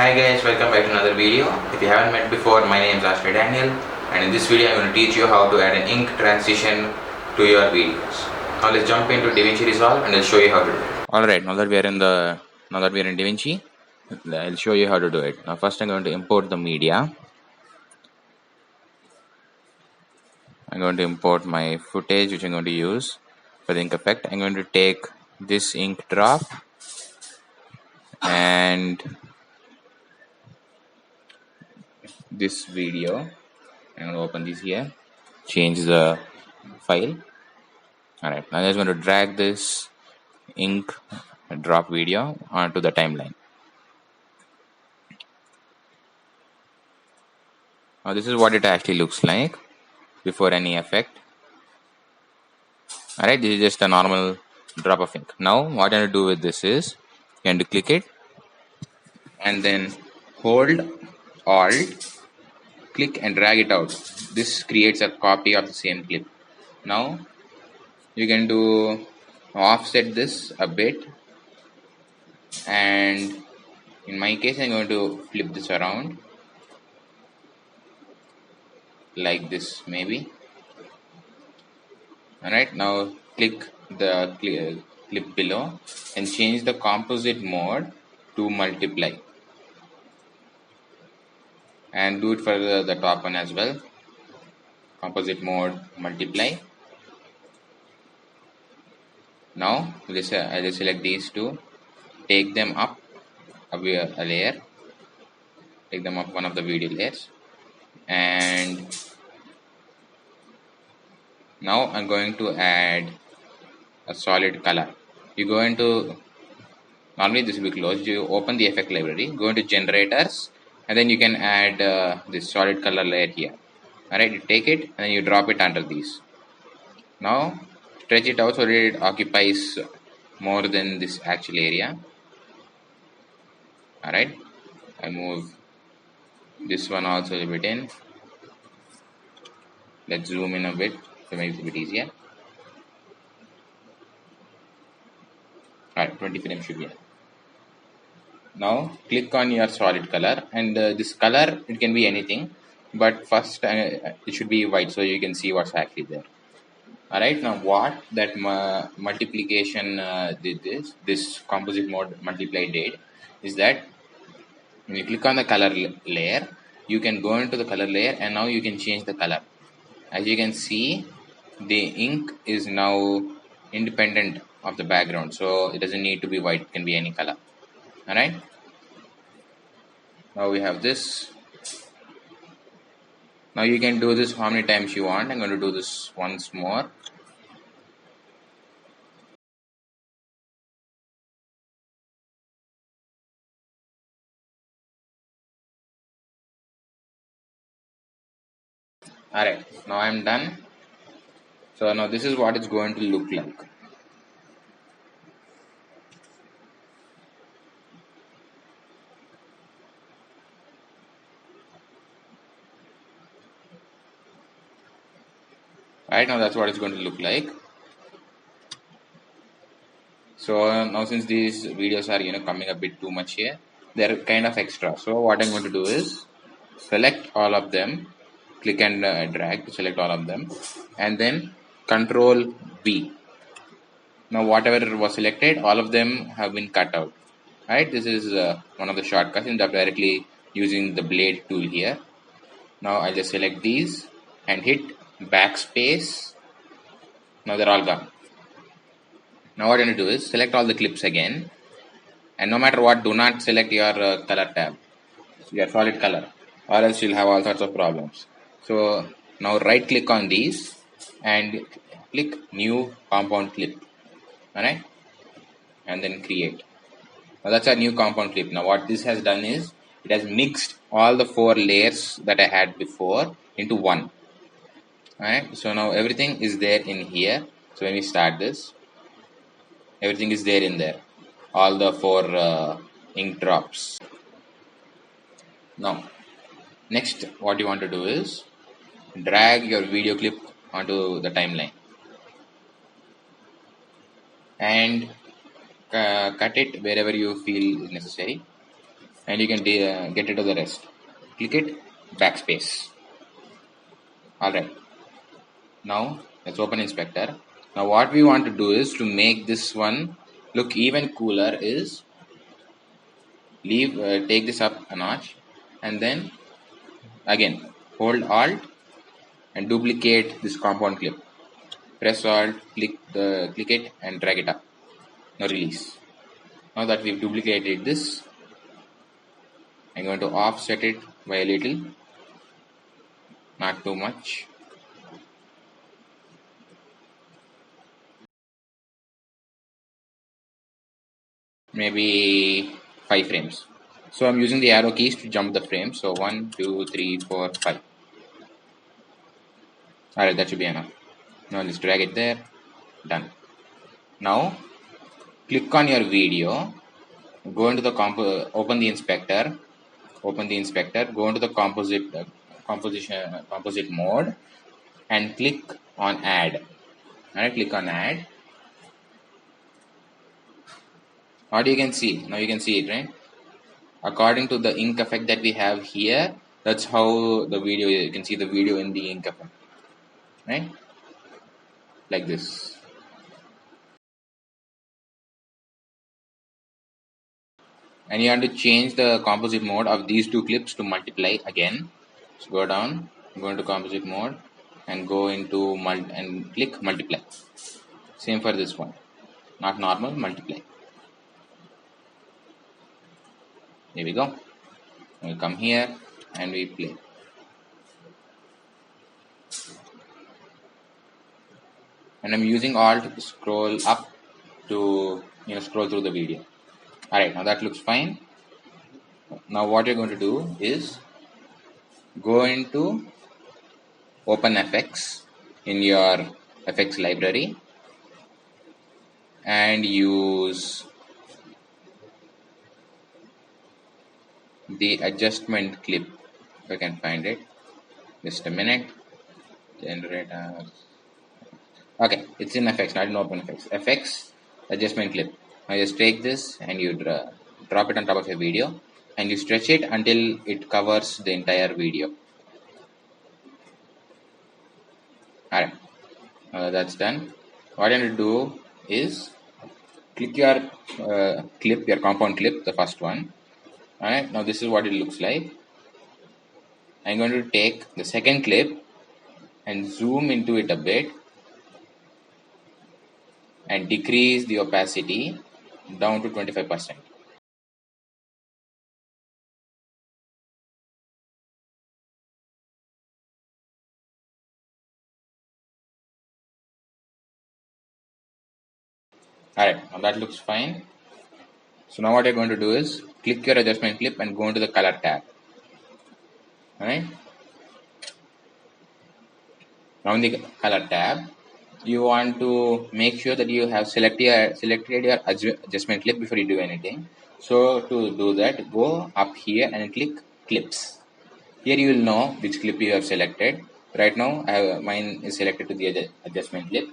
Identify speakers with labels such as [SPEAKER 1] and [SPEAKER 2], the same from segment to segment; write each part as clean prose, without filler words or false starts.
[SPEAKER 1] Hi guys, welcome back to another video. If you haven't met before, my name is Ashwin Daniel, and in this video I'm going to teach you how to add an ink transition to your videos. Now let's jump into DaVinci Resolve and I'll show you how to do it. Alright, now that we are in DaVinci, I'll show you how to do it. Now first I'm going to import the media. I'm going to import my footage which I'm going to use for the ink effect. I'm going to take this ink drop and this video. I'm going to open this here, change the file. Alright, now I'm just going to drag this ink drop video onto the timeline. Now this is what it actually looks like before any effect. Alright, this is just a normal drop of ink. Now what I'm going to do with this is you're going to click it and then hold Alt, click and drag it out. This creates a copy of the same clip. Now you can do offset this a bit, and in my case I'm going to flip this around like this maybe. Alright, now click the clip below and change the composite mode to multiply, and do it for the top one as well. Composite mode multiply. Now I just select these two, take them up a layer, take them up one of the video layers, and now I'm going to add a solid color. You go into, normally this will be closed, you open the effect library, go into generators, and then you can add this solid color layer here. Alright, you take it and then you drop it under these. Now stretch it out so that it occupies more than this actual area. Alright, I move this one also a bit in. Let's zoom in a bit to make it a bit easier. Alright, 20 frames should be enough. Now click on your solid color, and this color, it can be anything, but first it should be white so you can see what's actually there. Alright, now what that multiplication did this composite mode multiply did is that when you click on the color layer, you can go into the color layer and now you can change the color. As you can see, the ink is now independent of the background, so it doesn't need to be white, it can be any color. Alright, now we have this. Now you can do this how many times you want. I'm going to do this once more. Alright, now I'm done. So now this is what it's going to look like. Right now that's what it's going to look like. So now since these videos are coming a bit too much here, they're kind of extra. So what I'm going to do is select all of them, click and drag to select all of them, and then Control V. Now whatever was selected, all of them have been cut out. Right, this is one of the shortcuts in directly using the blade tool here. Now I just select these and hit backspace. Now they're all gone. Now what I'm going to do is select all the clips again, and no matter what, do not select your color tab, your solid color, or else you'll have all sorts of problems. So now right click on these and click new compound clip. Alright, and then create. Now that's our new compound clip. Now what this has done is it has mixed all the 4 layers that I had before into one. Alright, so now everything is there in here. So when we start this, everything is there in there, all the 4 ink drops. Now next what you want to do is drag your video clip onto the timeline and cut it wherever you feel is necessary. and you can get rid of the rest. Click it, backspace. Alright, now let's open inspector. Now what we want to do is to make this one look even cooler is take this up a notch and then again hold alt and duplicate this compound clip. Press alt, click it and drag it up. Now release. Now that we've duplicated this, I'm going to offset it by a little, not too much. Maybe 5 frames. So I'm using the arrow keys to jump the frames. So 1, 2, 3, 4, 5. Alright, that should be enough. Now let's drag it there. Done. Now click on your video. Go into the open the inspector. Go into the composite mode and click on add. Alright, click on add. What you can see now, you can see it, right? According to the ink effect that we have here, that's how the video, you can see the video in the ink effect, right? Like this. And you have to change the composite mode of these two clips to multiply again. So go down, go into composite mode and go into and click multiply. Same for this one, not normal, multiply. Here we go. We come here and we play. And I'm using alt to scroll up to scroll through the video. Alright, now that looks fine. Now what you're going to do is go into OpenFX in your FX library and use the adjustment clip, if I can find it. Just a minute. Generator. Okay, it's in FX, not in OpenFX. FX adjustment clip. Now just take this and you drop it on top of your video and you stretch it until it covers the entire video. Alright, that's done. What I'm going to do is click your clip, your compound clip, the first one. Alright, now this is what it looks like. I'm going to take the second clip and zoom into it a bit and decrease the opacity down to 25%. Alright, now that looks fine. So now what you're going to do is click your adjustment clip and go into the color tab. Alright. Now in the color tab, you want to make sure that you have selected your adjustment clip before you do anything. So to do that, go up here and click clips. Here you will know which clip you have selected. Right now, mine is selected to the adjustment clip.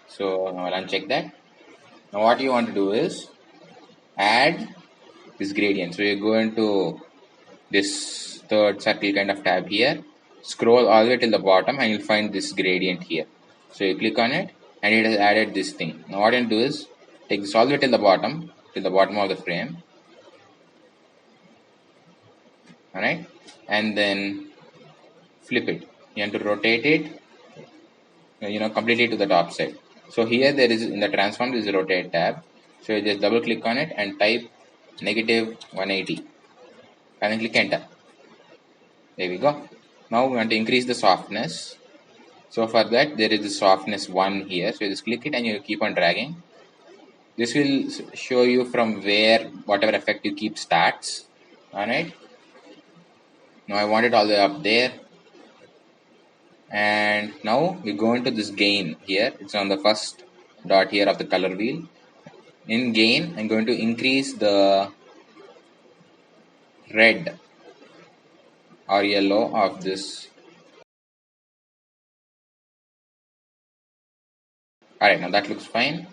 [SPEAKER 1] So now I'll uncheck that. Now what you want to do is add this gradient. So you go into this third circle kind of tab here, scroll all the way till the bottom and you'll find this gradient here. So you click on it and it has added this thing. Now what you'll do is take this all the way till the bottom of the frame. Alright, and then flip it. You have to rotate it completely to the top side. So here there is, in the transform, there is a rotate tab. So you just double click on it and type -180 and then click enter. There we go. Now we want to increase the softness. So for that there is the softness 1 here. So you just click it and you keep on dragging. This will show you from where whatever effect you keep starts. Alright. Now I want it all the way up there. And now we go into this gain here. It's on the first dot here of the color wheel. In gain, I'm going to increase the red or yellow of this. Alright, now that looks fine.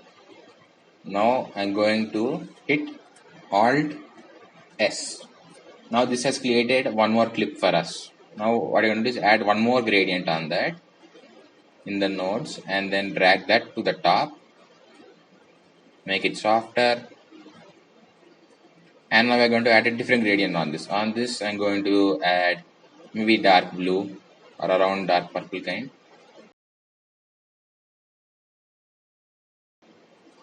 [SPEAKER 1] Now I'm going to hit Alt S Now this has created one more clip for us. Now what I'm going to do is add one more gradient on that in the nodes and then drag that to the top, make it softer, and now we're going to add a different gradient on this. On this I'm going to add maybe dark blue or around dark purple kind.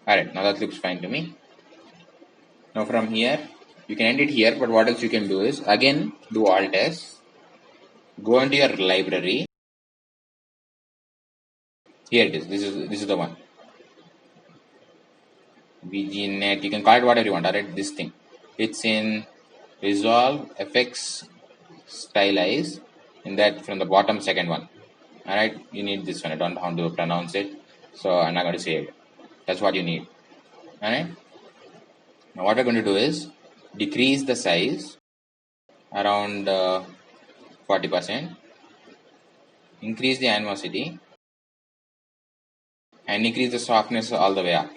[SPEAKER 1] Alright, now that looks fine to me. Now from here you can end it here, but what else you can do is again do Alt S, go into your library. Here it is. This is the one. VGNet. You can call it whatever you want. Alright, this thing. It's in Resolve FX Stylize. In that, from the bottom second one. Alright, you need this one. I don't know how to pronounce it, so I'm not going to say it. That's what you need. Alright. Now what we're going to do is decrease the size around 40%. Increase the animosity and increase the softness all the way up.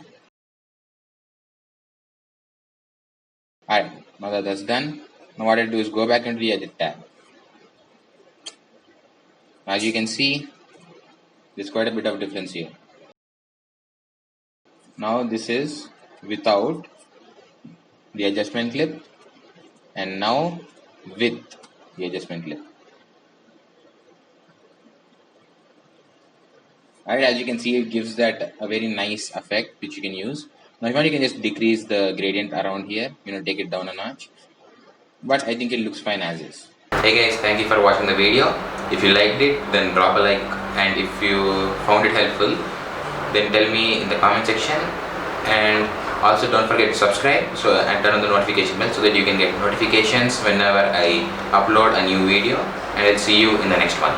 [SPEAKER 1] Alright, now that that's done, now what I do is go back into the edit tab. As you can see, there's quite a bit of difference here. Now this is without the adjustment clip and now with the adjustment clip. Alright, as you can see, it gives that a very nice effect which you can use. Now if you want, you can just decrease the gradient around here, take it down a notch. But I think it looks fine as is. Hey guys, thank you for watching the video. If you liked it, then drop a like, and if you found it helpful, then tell me in the comment section. And also don't forget to subscribe and turn on the notification bell so that you can get notifications whenever I upload a new video. And I'll see you in the next one.